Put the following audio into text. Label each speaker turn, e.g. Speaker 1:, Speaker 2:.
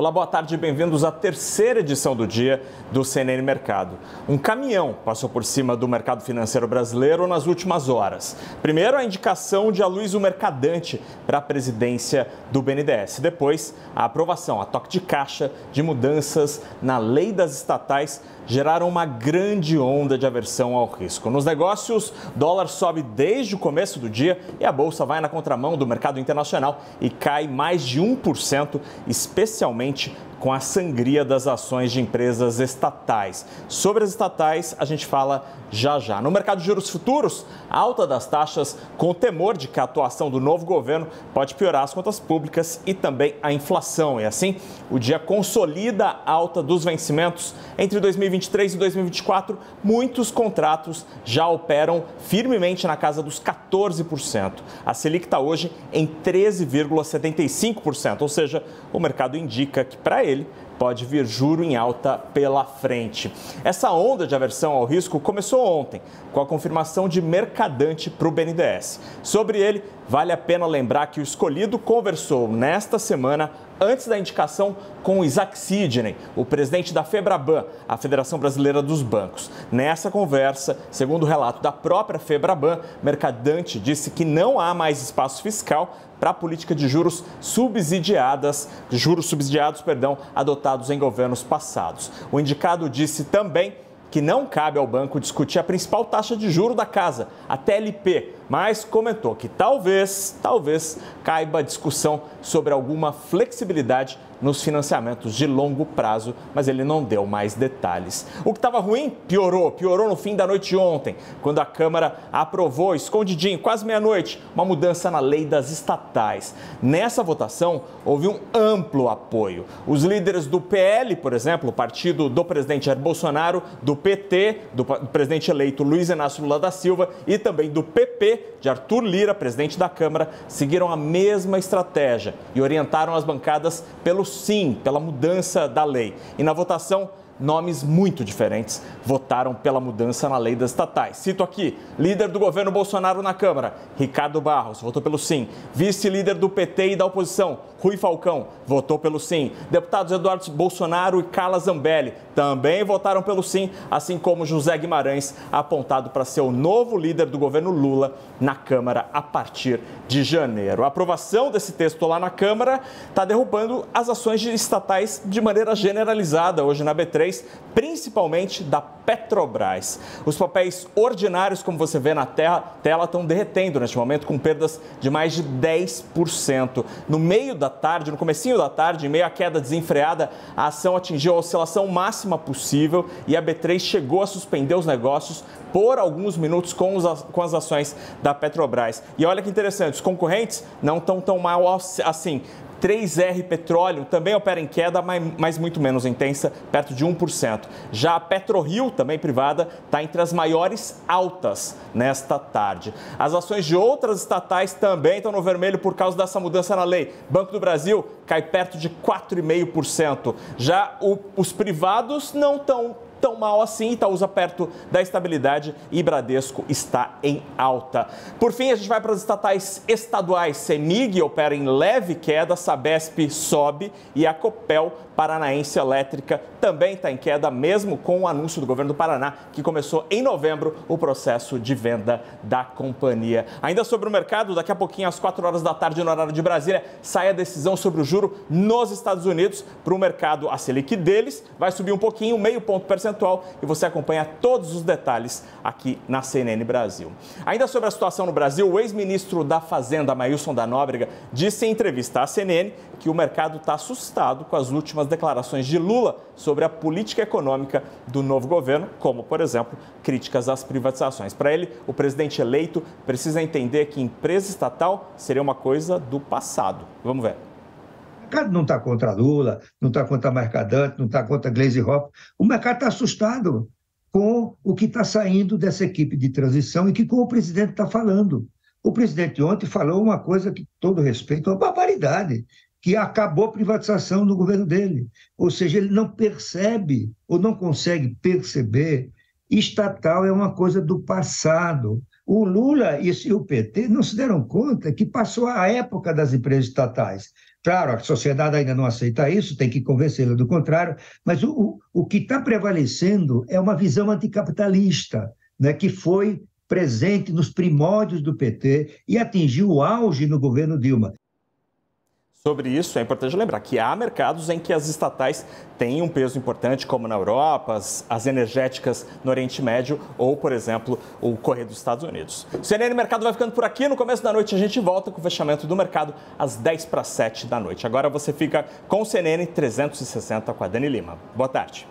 Speaker 1: Olá, boa tarde e bem-vindos à terceira edição do dia do CNN Mercado. Um caminhão passou por cima do mercado financeiro brasileiro nas últimas horas. Primeiro, a indicação de Aloysio Mercadante para a presidência do BNDES. Depois, a aprovação a toque de caixa de mudanças na lei das estatais geraram uma grande onda de aversão ao risco. Nos negócios, o dólar sobe desde o começo do dia e a bolsa vai na contramão do mercado internacional e cai mais de 1%, especialmente com a sangria das ações de empresas estatais. Sobre as estatais, a gente fala já já. No mercado de juros futuros, a alta das taxas, com o temor de que a atuação do novo governo pode piorar as contas públicas e também a inflação. E assim, o dia consolida a alta dos vencimentos. Entre 2023 e 2024, muitos contratos já operam firmemente na casa dos 14%. A Selic está hoje em 13,75%, ou seja, o mercado indica que para ele pode vir juro em alta pela frente. Essa onda de aversão ao risco começou ontem, com a confirmação de Mercadante para o BNDES. Sobre ele, vale a pena lembrar que o escolhido conversou nesta semana, antes da indicação, com o Isaac Sidney, o presidente da Febraban, a Federação Brasileira dos Bancos. Nessa conversa, segundo o relato da própria Febraban, Mercadante disse que não há mais espaço fiscal para a política de juros subsidiados, adotados em governos passados. O indicado disse também que não cabe ao banco discutir a principal taxa de juros da casa, a TLP, mas comentou que talvez caiba a discussão sobre alguma flexibilidade nos financiamentos de longo prazo, mas ele não deu mais detalhes. O que estava ruim piorou no fim da noite de ontem, quando a Câmara aprovou, escondidinho, quase meia-noite, uma mudança na lei das estatais. Nessa votação, houve um amplo apoio. Os líderes do PL, por exemplo, o partido do presidente Jair Bolsonaro, do PT, do presidente eleito Luiz Inácio Lula da Silva e também do PP, de Arthur Lira, presidente da Câmara, seguiram a mesma estratégia e orientaram as bancadas pelo sim, pela mudança da lei. E na votação, nomes muito diferentes votaram pela mudança na lei das estatais. Cito aqui, líder do governo Bolsonaro na Câmara, Ricardo Barros, votou pelo sim. Vice-líder do PT e da oposição, Rui Falcão, votou pelo sim. Deputados Eduardo Bolsonaro e Carla Zambelli também votaram pelo sim, assim como José Guimarães, apontado para ser o novo líder do governo Lula na Câmara a partir de janeiro. A aprovação desse texto lá na Câmara está derrubando as ações de estatais de maneira generalizada hoje na B3, principalmente da Petrobras. Os papéis ordinários, como você vê na tela, estão derretendo neste momento, com perdas de mais de 10%. No meio da tarde, no comecinho da tarde, em meio à queda desenfreada, a ação atingiu a oscilação máxima possível e a B3 chegou a suspender os negócios por alguns minutos com as ações da Petrobras. E olha que interessante, os concorrentes não estão tão mal assim. 3R Petróleo também opera em queda, mas muito menos intensa, perto de 1%. Já a PetroRio, também privada, está entre as maiores altas nesta tarde. As ações de outras estatais também estão no vermelho por causa dessa mudança na lei. Banco do Brasil cai perto de 4,5%. Já os privados não estão tão mal assim, Itaúsa perto da estabilidade e Bradesco está em alta. Por fim, a gente vai para as estatais estaduais. CEMIG opera em leve queda, Sabesp sobe e a Copel Paranaense Elétrica também está em queda, mesmo com o anúncio do governo do Paraná, que começou em novembro o processo de venda da companhia. Ainda sobre o mercado, daqui a pouquinho, às 4 horas da tarde, no horário de Brasília, sai a decisão sobre o juro nos Estados Unidos. Para o mercado, a Selic deles vai subir um pouquinho, meio ponto percentual, e você acompanha todos os detalhes aqui na CNN Brasil. Ainda sobre a situação no Brasil, o ex-ministro da Fazenda, Mailson da Nóbrega, disse em entrevista à CNN que o mercado está assustado com as últimas declarações de Lula sobre a política econômica do novo governo, como, por exemplo, críticas às privatizações. Para ele, o presidente eleito precisa entender que empresa estatal seria uma coisa do passado. Vamos ver.
Speaker 2: O mercado não está contra Lula, não está contra Mercadante, não está contra Gleisi Hoffmann. O mercado está assustado com o que está saindo dessa equipe de transição e que com o presidente está falando. O presidente ontem falou uma coisa que, todo respeito, é uma barbaridade, que acabou a privatização no governo dele. Ou seja, ele não percebe ou não consegue perceber estatal é uma coisa do passado. O Lula e o PT não se deram conta que passou a época das empresas estatais. Claro, a sociedade ainda não aceita isso, tem que convencê-la do contrário, mas o que está prevalecendo é uma visão anticapitalista, né, que foi presente nos primórdios do PT e atingiu o auge no governo Dilma.
Speaker 1: Sobre isso, é importante lembrar que há mercados em que as estatais têm um peso importante, como na Europa, as energéticas no Oriente Médio ou, por exemplo, o Correio dos Estados Unidos. O CNN Mercado vai ficando por aqui. No começo da noite a gente volta com o fechamento do mercado às 10 para 7 da noite. Agora você fica com o CNN 360 com a Dani Lima. Boa tarde.